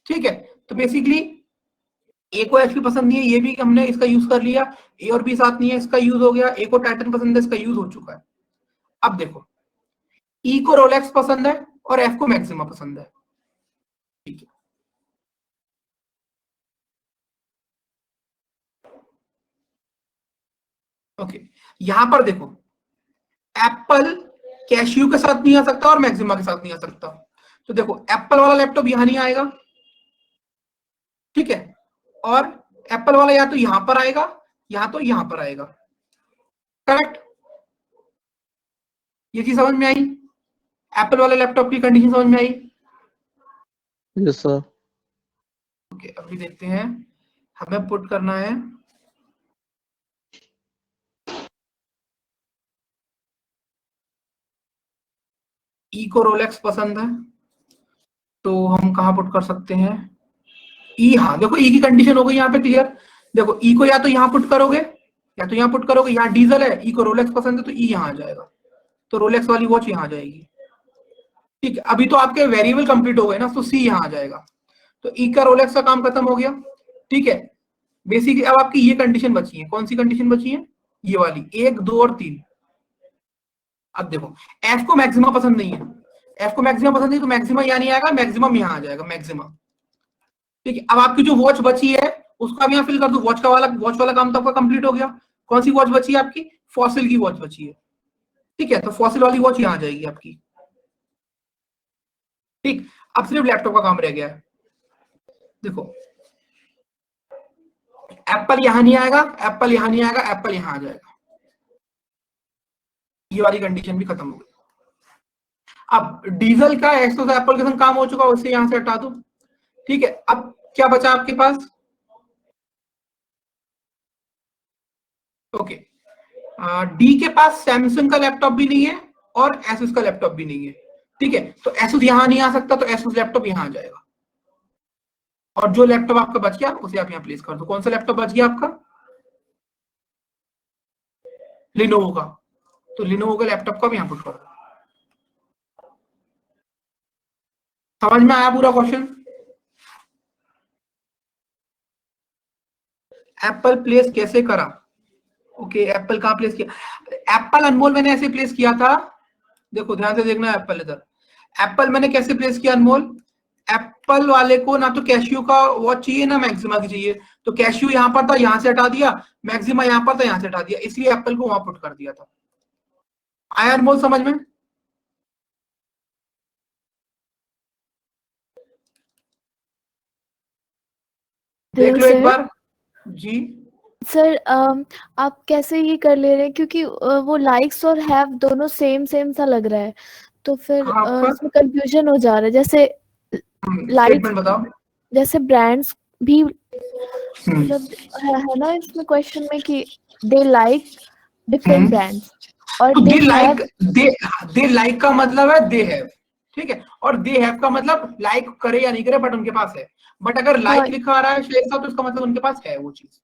S1: ठीक है, तो बेसिकली ए को एचपी पसंद नहीं है, ये भी हमने इसका यूज कर लिया, ए और बी साथ नहीं है, इसका यूज हो गया। ए को टाइटन पसंद है, इसका यूज हो चुका है। अब देखो, ई को रोलेक्स पसंद है और एफ को मैक्सिमा पसंद है। ठीक है, ओके, यहां पर देखो, एप्पल कैशियो के साथ नहीं आ सकता और मैक्सिमा के साथ नहीं आ सकता। तो देखो एप्पल वाला लैपटॉप यहां नहीं आएगा, ठीक है, और एप्पल वाला या तो यहां पर आएगा या तो यहां पर आएगा। करेक्ट? ये चीज समझ में आई? एप्पल वाले लैपटॉप की कंडीशन समझ में आई?
S2: Yes sir.
S1: ओके, अभी देखते हैं, हमें पुट करना है ई को रोलेक्स पसंद है, तो हम कहां पुट कर सकते हैं? ई, हाँ देखो ई की कंडीशन हो गई यहाँ पे क्लियर। देखो ई को या तो यहाँ पुट करोगे या तो यहाँ पुट करोगे, यहाँ डीजल है, ई को रोलेक्स पसंद है तो ई यहाँ आ जाएगा, तो रोलेक्स वाली वॉच यहाँ आ जाएगी। ठीक है, अभी तो आपके वेरिएबल कंप्लीट हो गए ना, तो सी यहाँ आ जाएगा, तो ई का रोलेक्स का काम खत्म हो गया। ठीक है, बेसिकली अब आपकी ये कंडीशन बची है, कौन सी कंडीशन बची है? ये वाली 1 2 और 3। अब देखो एफ को मैक्सिमा पसंद नहीं है, एफ को मैक्सिमा पसंद नहीं तो मैक्सिमा यहाँ नहीं आएगा, मैक्सिमम यहाँ आ जाएगा, मैक्सिमा। ठीक है, अब आपकी जो वॉच बची है उसको आप यहाँ फिल कर दो, वॉच वाला काम तो आपका कंप्लीट हो गया। कौन सी वॉच बची है आपकी? फॉसिल की वॉच बची है। ठीक है, तो फॉसिल वाली वॉच यहाँ आ जाएगी आपकी। ठीक, अब सिर्फ लैपटॉप का काम रह गया है। देखो एप्पल यहां नहीं आएगा, एप्पल यहां नहीं आएगा, एप्पल यहां आ जाएगा, ये वाली कंडीशन भी खत्म हो गई। अब डीजल का एक्स तो एप्पल के संग काम हो चुका, उसे यहां से हटा दो। ठीक है, अब क्या बचा आपके पास? ओके, डी के पास सैमसंग का लैपटॉप भी नहीं है और एसुस का लैपटॉप भी नहीं है। ठीक है, तो एसुस यहां नहीं आ सकता, तो एसुस लैपटॉप यहां आ जाएगा, और जो लैपटॉप आपका बच गया उसे आप यहां प्लेस कर दो। कौन सा लैपटॉप बच गया आपका? लिनोवो का, तो लिनोवो का लैपटॉप का भी यहां पुट कर दो। समझ में आया पूरा क्वेश्चन? एप्पल प्लेस कैसे करा? ओके, एप्पल कहां प्लेस किया? एप्पल अनमोल मैंने ऐसे प्लेस किया था, देखो ध्यान से देखना, एप्पल इधर, एप्पल मैंने कैसे प्लेस किया अनमोल? एप्पल वाले को ना तो कैशियो का वॉच चाहिए ना मैक्सिमा की चाहिए, तो कैशियो यहां पर था, यहां से हटा दिया, मैक्सिमा यहां पर था, यहां से हटा दिया, इसलिए एप्पल को वहां पुट कर दिया था। आया अनमोल समझ में? देख लो एक बार जी।
S4: सर आप कैसे ये कर ले रहे हैं, क्योंकि वो लाइक्स और हैव दोनों सेम सेम सा लग रहा है, तो फिर
S1: हाँ, पर
S4: इसमें कंफ्यूजन हो जा रहा है। जैसे लाइक्स,
S1: स्टेटमेंट बताओ।
S4: जैसे ब्रांड्स भी मतलब है ना इसमें क्वेश्चन में कि दे लाइक डिफरेंट ब्रांड्स, और
S1: तो
S4: दे
S1: दे लाइक का मतलब है दे हैव, ठीक है, और दे हैव का मतलब लाइक करे या नहीं करे बट उनके पास है। बट अगर लाइक लिखा आ रहा है शेर साहब, तो इसका मतलब उनके पास है वो चीज।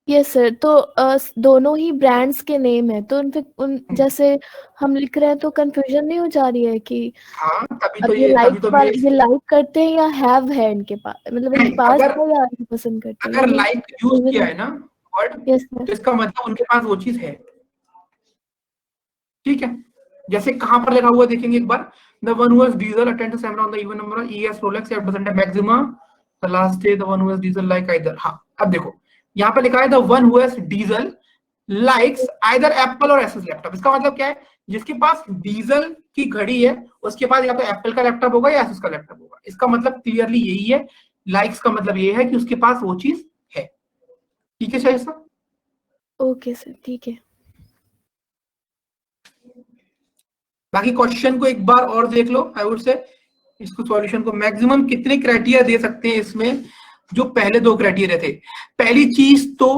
S4: यस सर, तो दोनों ही ब्रांड्स के नेम है, तो उन जैसे हम लिख रहे हैं तो कंफ्यूजन नहीं हो जा रही है कि
S1: हाँ, तभी
S4: अब
S1: तो
S4: ये
S1: ये
S4: लाइक
S1: तभी तो
S4: वाले
S1: मैं
S4: ये लाइक करते हैं या हैव है इनके पास, मतलब इनके पास
S1: अगर
S4: है या ये पसंद करते हैं,
S1: अगर लाइक यूज किया है ना वर्ड,
S4: यस
S1: तो
S4: सर।
S1: इसका मतलब उनके पास वो चीज है। ठीक है, जैसे कहां पर लिखा हुआ है देखेंगे एक बार, the one who has Diesel attend the seminar on the even number ES Rolex at percent Maxima the last day the one who has Diesel like either. हाँ अब देखो यहाँ पे लिखा है the one who has Diesel likes either Apple or Asus laptop. इसका मतलब क्या है, जिसके पास डीजल की घड़ी है उसके पास या तो एप्पल का लैपटॉप होगा या एसएस का लैपटॉप होगा। इसका मतलब क्लियरली यही है, लाइक्स का मतलब ये है कि उसके पास वो चीज है। ठीक है शायद सर?
S4: ओके सर, ठीक है।
S1: बाकी क्वेश्चन को एक बार और देख लो। आई वुड से इसको सॉल्यूशन को मैक्सिमम कितने क्राइटेरिया दे सकते हैं इसमें, जो पहले दो क्राइटेरिया थे। पहली चीज तो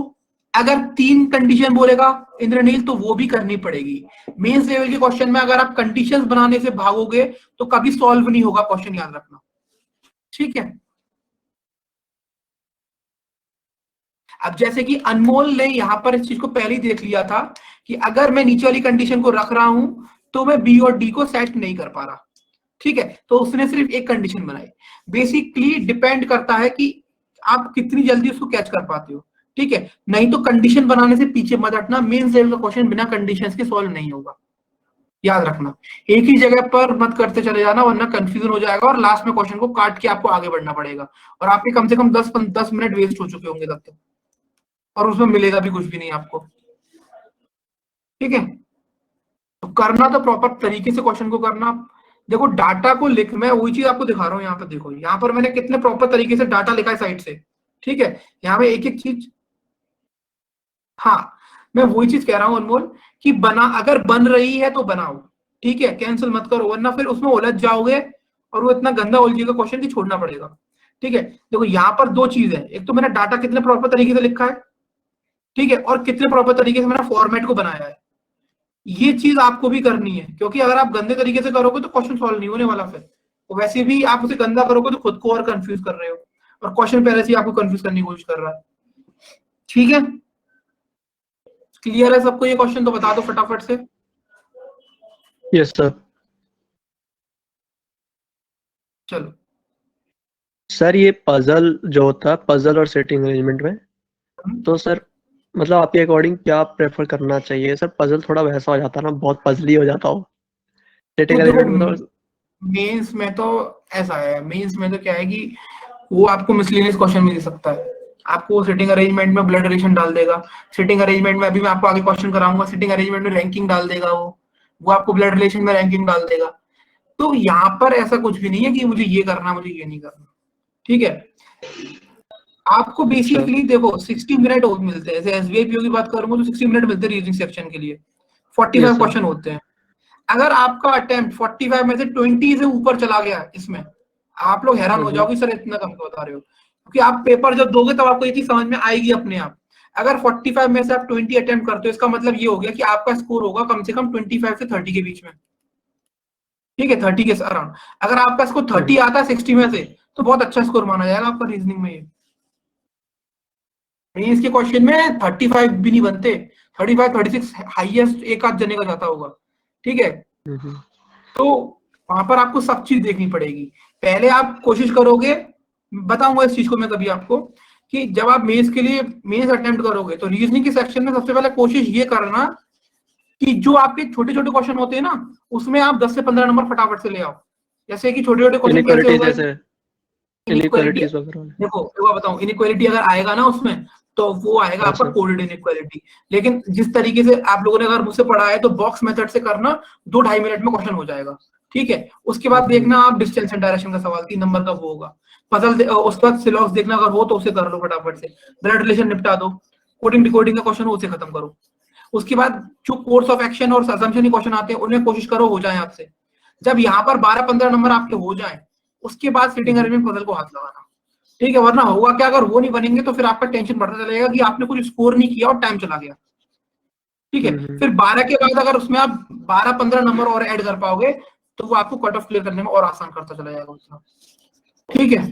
S1: अगर 3 कंडीशन बोलेगा इंद्रनील तो वो भी करनी पड़ेगी। मेंस लेवल के क्वेश्चन में अगर आप कंडीशंस बनाने से भागोगे तो कभी सॉल्व नहीं होगा क्वेश्चन, याद रखना। ठीक है, अब जैसे कि अनमोल ने यहां पर इस चीज को पहले ही देख लिया था कि अगर मैं नीचे वाली कंडीशन को रख रहा हूं तो मैं बी और डी को सेट नहीं कर पा रहा। ठीक है, तो उसने सिर्फ एक कंडीशन बनाई। बेसिकली डिपेंड करता है कि आप कितनी जल्दी उसको कैच कर पाते हो। ठीक है, नहीं तो कंडीशन बनाने से पीछे मत हटना। मेंस लेवल का क्वेश्चन बिना कंडीशंस के सॉल्व नहीं होगा, याद रखना। एक ही जगह पर मत करते चले जाना वरना कंफ्यूजन हो जाएगा और लास्ट में क्वेश्चन को काट के आपको आगे बढ़ना पड़ेगा और आपके कम से कम 10 मिनट वेस्ट हो चुके होंगे तब तक, और उसमें मिलेगा भी कुछ भी नहीं आपको। ठीक है, तो करना तो प्रॉपर तरीके से क्वेश्चन को करना। देखो डाटा को लिख, मैं वही चीज आपको दिखा रहा हूँ यहाँ पर। देखो यहाँ पर मैंने कितने प्रॉपर तरीके से डाटा लिखा है साइड से। ठीक है, यहाँ पे एक एक चीज, हाँ मैं वही चीज कह रहा हूँ अनमोल कि बना, अगर बन रही है तो बनाओ। ठीक है, कैंसिल मत करो वरना फिर उसमें उलझ जाओगे और वो इतना गंदा उलझेगा क्वेश्चन की छोड़ना पड़ेगा। ठीक है, देखो यहाँ पर 2 चीज है, एक तो मैंने डाटा कितने प्रॉपर तरीके से लिखा है, ठीक है, और कितने प्रॉपर तरीके से मैंने फॉर्मेट को बनाया है। ये चीज आपको भी करनी है, क्योंकि अगर आप गंदे तरीके से करोगे तो क्वेश्चन सॉल्व नहीं होने वाला। फिर तो वैसे भी आप उसे गंदा करोगे तो खुद को और कंफ्यूज कर रहे हो और क्वेश्चन पहले से ही आपको कंफ्यूज करने की कोशिश कर रहा है। ठीक है, क्लियर है सबको ये क्वेश्चन? तो बता दो फटाफट से।
S2: Yes sir.
S1: चलो
S2: सर ये पजल जो होता है, पजल और सेटिंग अरेंजमेंट में, तो सर मतलब आपके अकॉर्डिंग क्या प्रेफर करना चाहिए? सर पजल थोड़ा वैसा हो जाता है ना, बहुत पजली हो जाता हो। सेटिंग
S1: तो
S2: अरेंजमेंट में
S1: देखो
S2: तो
S1: मेंस में तो ऐसा है, मेंस में तो क्या है कि वो आपको मिसलेनियस क्वेश्चन भी दे सकता है। आपको सिटिंग अरेंजमेंट में ब्लड रिलेशन डाल देगा, सिटिंग अरेंजमेंट में अभी मैं आपको आगे क्वेश्चन कराऊंगा, सिटिंग अरेंजमेंट में रैंकिंग डाल देगा, वो आपको ब्लड रिलेशन में रैंकिंग डाल देगा। तो यहाँ पर ऐसा कुछ भी नहीं है कि मुझे ये करना मुझे ये नहीं करना। ठीक है, आपको बेसिकली देखो 60 मिनट और मिलते हैं। जैसे एसबीआई पीओ की बात करूंगा तो 60 मिनट मिलते हैं रीजनिंग सेक्शन के लिए, 45 क्वेश्चन होते हैं। अगर आपका अटेम्प्ट 45 में से 20 से ऊपर चला गया इसमें, आप लोग हैरान हो जाओगे सर इतना कम क्यों बता रहे हो, क्योंकि आप पेपर जब दोगे तब आपको ये चीज समझ में आएगी अपने आप। अगर 45 में से आप 20 अटेम्प्ट करते हो इसका मतलब ये हो गया कि आपका स्कोर होगा कम से कम 25 से 30 के बीच में। ठीक है, 30 के अराउंड। अगर आपका स्कोर 30 आता है 60 में से तो बहुत अच्छा स्कोर माना जाएगा आपका रीजनिंग में। ये मेंस के क्वेश्चन में 35 भी नहीं बनते, 35 36 हाईएस्ट एक आध जने का जाता होगा। ठीक है, तो वहां पर आपको सब चीज देखनी पड़ेगी। पहले आप कोशिश करोगे, बताऊंगा इस चीज को मैं कभी आपको, कि जब आप मेंस के लिए मेंस अटेम्प्ट करोगे तो रीजनिंग के सेक्शन में सबसे पहले कोशिश ये करना कि जो आपके छोटे छोटे क्वेश्चन होते हैं ना उसमें आप 10 से 15 नंबर फटाफट से ले आओ। जैसे कि छोटे छोटे क्वेश्चन कैसे होगा, इनइक्वालिटी। देखो बताऊं, इनइक्वालिटी अगर आएगा ना उसमें तो वो आएगा आपका कोडेड इनइक्वालिटी। लेकिन जिस तरीके से आप लोगों ने अगर मुझसे पढ़ा है तो बॉक्स मेथड से करना 2-2.5 मिनट में क्वेश्चन हो जाएगा। ठीक है, उसके बाद देखना आप डिस्टेंस एंड डायरेक्शन का सवाल 3 नंबर का वो होगा। पजल उसके बाद सिलॉक्स देखना, अगर हो तो उसे कर लो फटाफट से, ब्लड रिलेशन निपटा दो, कोडिंग डिकोडिंग का क्वेश्चन हो उसे खत्म करो। उसके बाद जो कोर्स ऑफ एक्शन और असम्पशन के क्वेश्चन आते हैं उन्हें कोशिश करो हो जाए आपसे। जब यहाँ पर 12-15 नंबर आपके हो जाए उसके बाद सिटिंग अरेंजमेंट पजल को हाथ लगाना। ठीक है, वरना होगा क्या, अगर वो नहीं बनेंगे तो फिर आपका टेंशन बढ़ता चलेगा कि आपने कुछ स्कोर नहीं किया और टाइम चला गया। ठीक है, फिर 12 के बाद अगर उसमें आप 12-15 नंबर और ऐड कर पाओगे तो वो आपको कट ऑफ क्लियर करने में और आसान करता चला जाएगा उसका। ठीक है,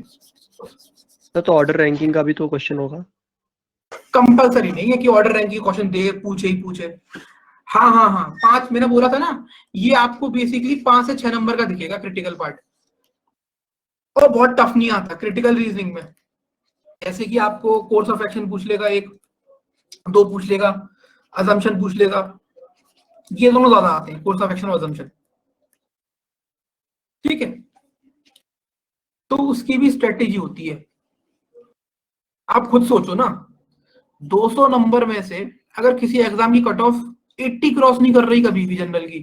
S2: तो ऑर्डर रैंकिंग का भी तो क्वेश्चन होगा।
S1: कंपलसरी नहीं है कि ऑर्डर रैंकिंग क्वेश्चन दे पूछे ही पूछे। हाँ 5 मैंने बोला था ना, ये आपको बेसिकली 5 से 6 नंबर का दिखेगा क्रिटिकल पार्ट, और बहुत टफ नहीं आता क्रिटिकल रीजनिंग में। ऐसे कि आपको कोर्स ऑफ एक्शन पूछ लेगा, 1-2 पूछ लेगा, असम्पशन पूछ लेगा, ये दोनों ज्यादा आते हैं, कोर्स ऑफ एक्शन और अजम्पशन। ठीक है, तो उसकी भी स्ट्रेटेजी होती है। आप खुद सोचो ना, 200 नंबर में से अगर किसी एग्जाम की कट ऑफ 80 क्रॉस नहीं कर रही कभी भी जनरल की,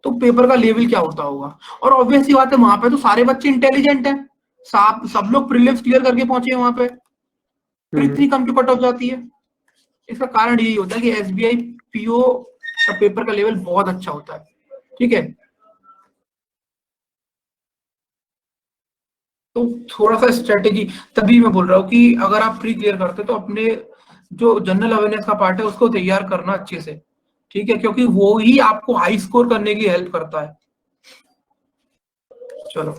S1: तो पेपर का लेवल क्या होता होगा। और ऑब्वियस सी बात है, वहां पे तो सारे बच्चे इंटेलिजेंट हैं, सब लोग प्रीलिम्स क्लियर करके पहुंचे हैं वहां पे, फिर इतनी कम क्यों कट ऑफ जाती है। इसका कारण यही होता है कि एसबीआई पीओ का पेपर का लेवल बहुत अच्छा होता है। ठीक है, तो थोड़ा सा स्ट्रेटेजी, तभी मैं बोल रहा हूँ कि अगर आप प्री क्लियर करते तो अपने जो जनरल अवेयरनेस का पार्ट है उसको तैयार करना अच्छे से। ठीक है, क्योंकि वो ही आपको हाई स्कोर करने की हेल्प करता है। चलो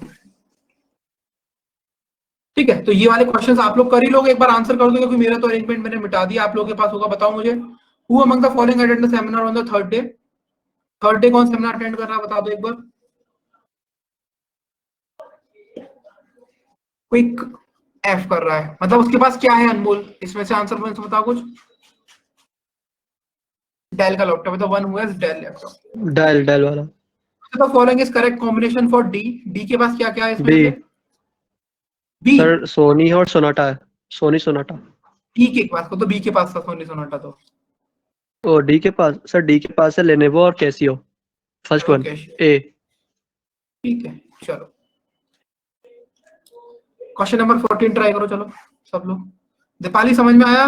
S1: ठीक है, तो ये वाले क्वेश्चंस आप लोग कर ही लोगे, एक बार आंसर कर दो, क्योंकि मेरा तो अरेंजमेंट मैंने मिटा दिया, आप लोगों के पास होगा। बताओ मुझे, who among the following attend the seminar on the third day. Third day कौन सेमिनार अटेंड कर रहा है, बता दो एक बार। क्विक एफ कर रहा है, मतलब उसके पास क्या है अनमोल, इसमें से आंसर में से बताओ कुछ। डेल का लैपटॉप है, तो वन हुआ डेल लैपटॉप।
S2: डेल वाला।
S1: The following is correct combination for D. D के पास क्या क्या है इसमें
S2: बी।
S1: से। बी,
S2: सर सोनी और सोनाटा है, सोनी सोनाटा।
S1: डी के पास को, तो बी के पास था सोनी सोनाटा तो।
S2: ओ डी के पास, सर डी के पास है लेनोवो और कैसियो, फर्स्ट वन
S1: ओके
S2: ए।
S1: ठीक है, चलो क्वेश्चन नंबर 14 ट्राई करो, चलो सब लोग। दीपाली समझ में आया।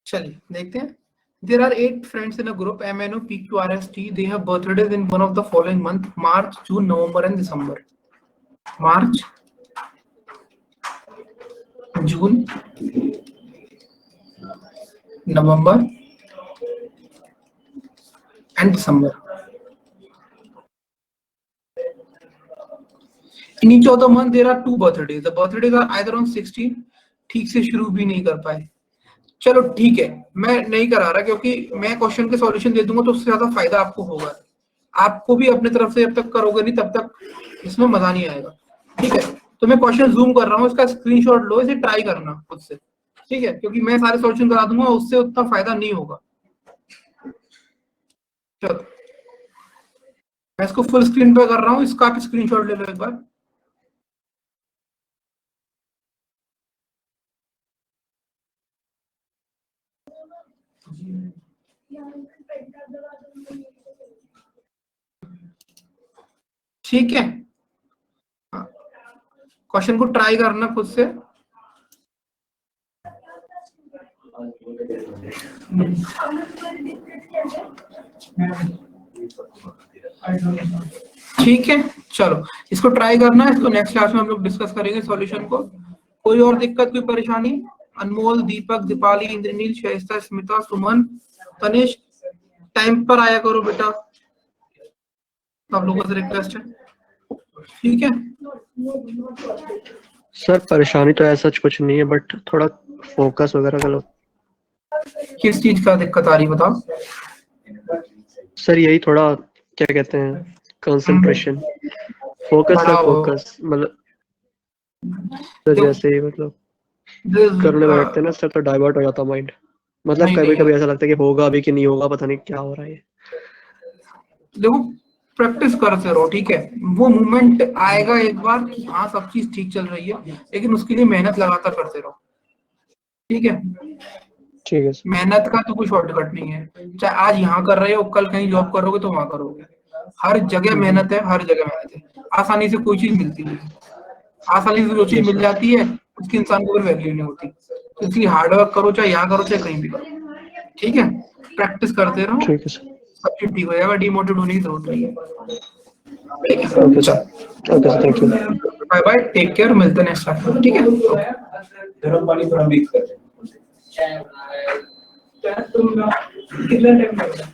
S1: चलिए देखते हैं। There are 8 friends in a group MNO PQRST. They have birthdays in one of the following month: March, June, November, and December. March, June, November, and December. In each of the month there are 2 birthdays. The birthdays are either on 16, ठीक से शुरू भी नहीं कर पाए। चलो ठीक है, मैं नहीं करा रहा, क्योंकि मैं क्वेश्चन के सॉल्यूशन दे दूंगा तो उससे ज्यादा फायदा आपको होगा। आपको भी अपने तरफ से जब तक करोगे नहीं तब तक इसमें मजा नहीं आएगा। ठीक है, तो मैं क्वेश्चन जूम कर रहा हूँ, इसका स्क्रीनशॉट लो, इसे ट्राई करना खुद से। ठीक है, क्योंकि मैं सारे सॉल्यूशन करा दूंगा, उससे उतना फायदा नहीं होगा। चलो मैं इसको फुल स्क्रीन पे कर रहा हूँ, इसका आप स्क्रीनशॉट ले लो एक बार। ठीक है, क्वेश्चन को ट्राई करना खुद से। ठीक है, चलो इसको ट्राई करना है, इसको नेक्स्ट क्लास में हम लोग डिस्कस करेंगे सॉल्यूशन को। कोई और दिक्कत, कोई परेशानी? अनमोल, दीपक, दीपाली, इंद्रनील, शाइस्ता, स्मिता, सुमन, तनिष्क, टाइम पर आया करो बेटा, सब लोगों से रिक्वेस्ट है, ठीक है?
S2: सर परेशानी तो ऐसा कुछ नहीं है, बट थोड़ा फोकस वगैरह का
S1: किस चीज का दिक्कत आ रही बताओ?
S2: सर यही थोड़ा क्या कहते हैं, कंसंट्रेशन, फोकस का
S1: बढ़ाओ।
S2: फोकस, मतलब सर
S1: देखो,
S2: जैसे ही मतलब
S1: this,
S2: करने बैठते हैं ना सर तो डाइवर्ट हो जाता माइंड, मतलब
S1: नहीं,
S2: कभी
S1: नहीं,
S2: कभी ऐसा लगता है कि होगा अभी कि नहीं होगा, पता नहीं क्या हो रहा है।
S1: देखो प्रैक्टिस करते रहो, ठीक है? वो मोमेंट आएगा एक बार कि हाँ सब चीज ठीक चल रही है, लेकिन उसके लिए मेहनत लगातार करते रहो, ठीक है?
S2: ठीक है सर।
S1: मेहनत का तो कोई शॉर्टकट नहीं है, चाहे आज यहाँ कर रहे हो, कल कहीं जॉब करोगे तो वहां करोगे, हर जगह मेहनत है, हर जगह मेहनत है। आसानी से कोई चीज मिलती नहीं है, आसानी से जो चीज
S2: Yes,
S1: मिल
S2: sir.
S1: जाती है उसकी इंसान को कोई वैल्यू नहीं होती, तो इसलिए हार्डवर्क करो, चाहे यहाँ करो चाहे कहीं भी करो, ठीक है? प्रैक्टिस करते रहो,
S2: ठीक है सर।
S1: सब चीज ठीक हो जाएगा, डिमोटिवेट होने की जरूरत नहीं है, ठीक है?
S2: ओके सर,
S1: चलो,
S2: okay sir, thank you.
S1: Bye bye, take care, मिलते हैं नेक्स्ट क्लास में, ठीक है? गर्म पानी थोड़ा मिक्स कर। कितना टाइम लगेगा?